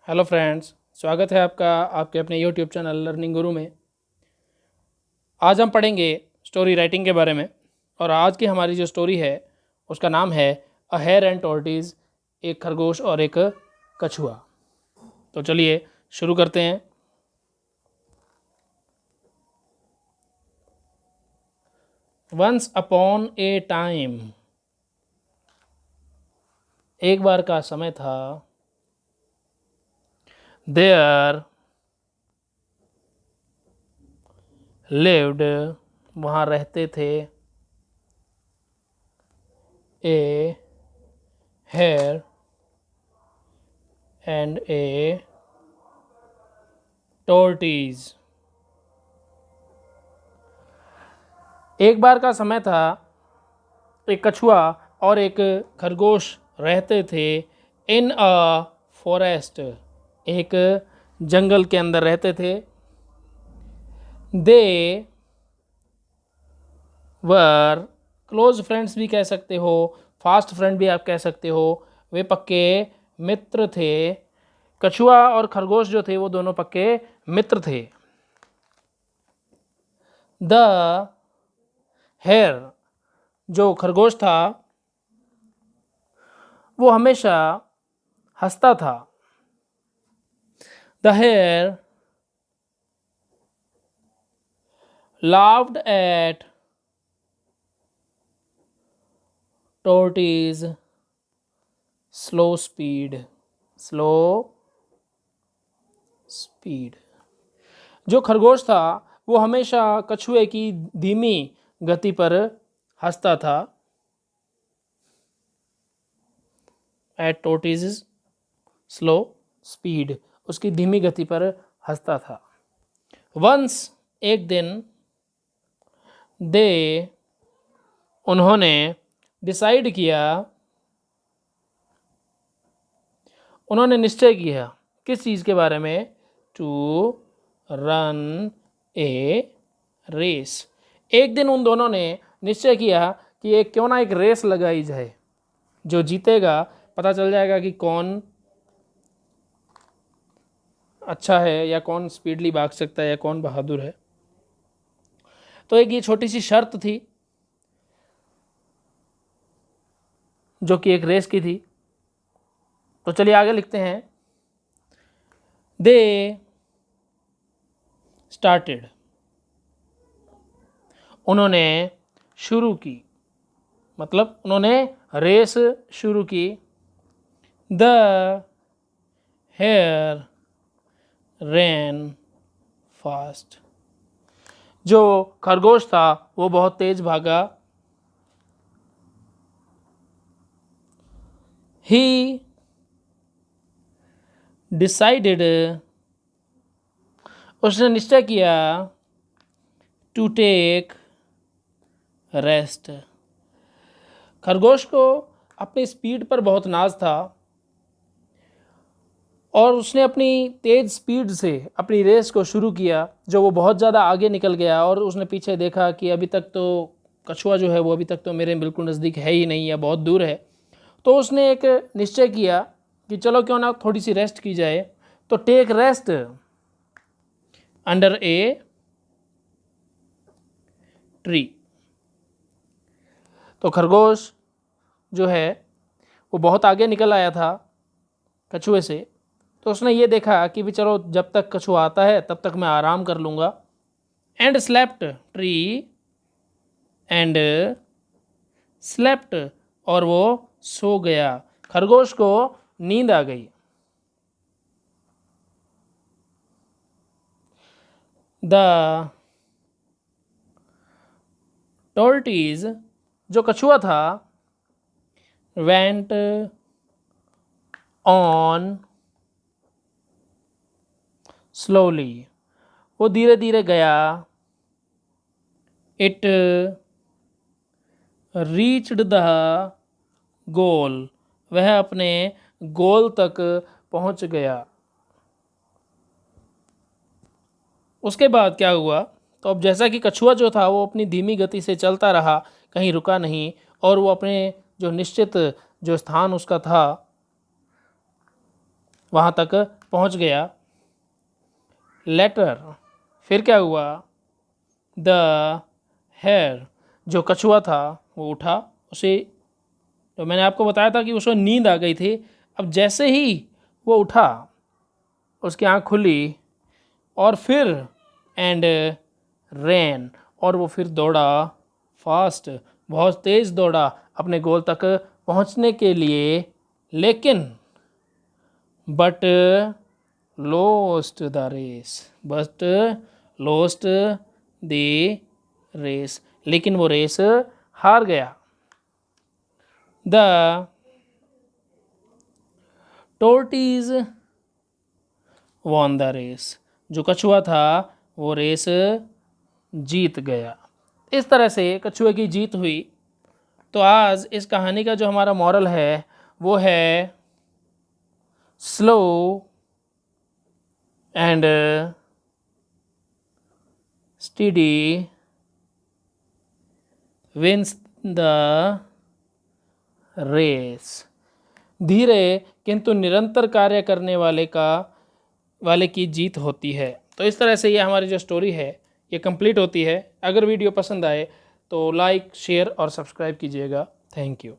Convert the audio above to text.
Hello friends, स्वागत है आपका आपके अपने यूट्यूब चैनल लर्निंग गुरु में। आज हम पढ़ेंगे स्टोरी राइटिंग के बारे में। और आज की हमारी जो स्टोरी है उसका नाम है अ हेयर एंड टॉर्टोइज, एक खरगोश और एक कछुआ। तो चलिए शुरू करते हैं। वंस अपॉन ए टाइम, एक बार का समय था। देयर लिव्ड, वहाँ रहते थे। ए हेयर एंड ए टॉर्टोइज, एक बार का समय था, एक कछुआ और एक खरगोश रहते थे। इन अ फॉरेस्ट, एक जंगल के अंदर रहते थे। दे वर, क्लोज फ्रेंड्स भी कह सकते हो, फास्ट फ्रेंड भी आप कह सकते हो। वे पक्के मित्र थे। कछुआ और खरगोश जो थे वो दोनों पक्के मित्र थे। द हेयर, जो खरगोश था वो हमेशा हंसता था। The hare laughed at tortoise slow speed, जो खरगोश था वो हमेशा कछुए की धीमी गति पर हंसता था। एट tortoise's स्लो स्पीड, उसकी धीमी गति पर हंसता था। वंस, एक दिन। दे, उन्होंने। डिसाइड किया, उन्होंने निश्चय किया। किस चीज़ के बारे में? टू रन ए रेस, एक दिन उन दोनों ने निश्चय किया कि एक क्यों ना एक रेस लगाई जाए। जो जीतेगा पता चल जाएगा कि कौन अच्छा है या कौन स्पीडली भाग सकता है या कौन बहादुर है। तो एक ये छोटी सी शर्त थी जो कि एक रेस की थी। तो चलिए आगे लिखते हैं। दे स्टार्टेड, उन्होंने शुरू की, मतलब उन्होंने रेस शुरू की। द हेयर रैन फास्ट, जो खरगोश था वो बहुत तेज भागा। ही डिसाइडेड, उसने निश्चय किया। टू टेक रेस्ट, खरगोश को अपनी स्पीड पर बहुत नाज था और उसने अपनी तेज स्पीड से अपनी रेस को शुरू किया। जो वो बहुत ज़्यादा आगे निकल गया और उसने पीछे देखा कि अभी तक तो कछुआ जो है वो अभी तक तो मेरे बिल्कुल नज़दीक है ही नहीं या बहुत दूर है। तो उसने एक निश्चय किया कि चलो क्यों ना थोड़ी सी रेस्ट की जाए। तो take rest under a tree, तो खरगोश जो है वो बहुत आगे निकल आया था कछुए से। तो उसने ये देखा कि भी चलो जब तक कछुआ आता है तब तक मैं आराम कर लूँगा। And slept tree, and slept, और वो सो गया। खरगोश को नींद आ गई। द टॉर्टोइज, जो कछुआ था, वेंट ऑन स्लोली, वो धीरे धीरे गया। इट रीच्ड द गोल, वह अपने गोल तक पहुंच गया। उसके बाद क्या हुआ? तो अब जैसा कि कछुआ जो था वो अपनी धीमी गति से चलता रहा, कहीं रुका नहीं, और वो अपने जो निश्चित जो स्थान उसका था वहाँ तक पहुंच गया। लेटर, फिर क्या हुआ, द हेयर, जो कछुआ था वो उठा। उसे, तो मैंने आपको बताया था कि उसको नींद आ गई थी। अब जैसे ही वो उठा उसकी आँख खुली और फिर एंड रैन, और वो फिर दौड़ा फास्ट, बहुत तेज़ दौड़ा अपने गोल तक पहुंचने के लिए, लेकिन but lost the race, but lost the race, लेकिन वो रेस हार गया। The tortoise won the race, जो कछुआ था वो रेस जीत गया। इस तरह से कछुए की जीत हुई। तो आज इस कहानी का जो हमारा मॉरल है वो है slow and steady wins the race, धीरे किंतु निरंतर कार्य करने वाले की जीत होती है। तो इस तरह से ये हमारी जो स्टोरी है ये कंप्लीट होती है। अगर वीडियो पसंद आए तो लाइक, शेयर और सब्सक्राइब कीजिएगा। Thank you.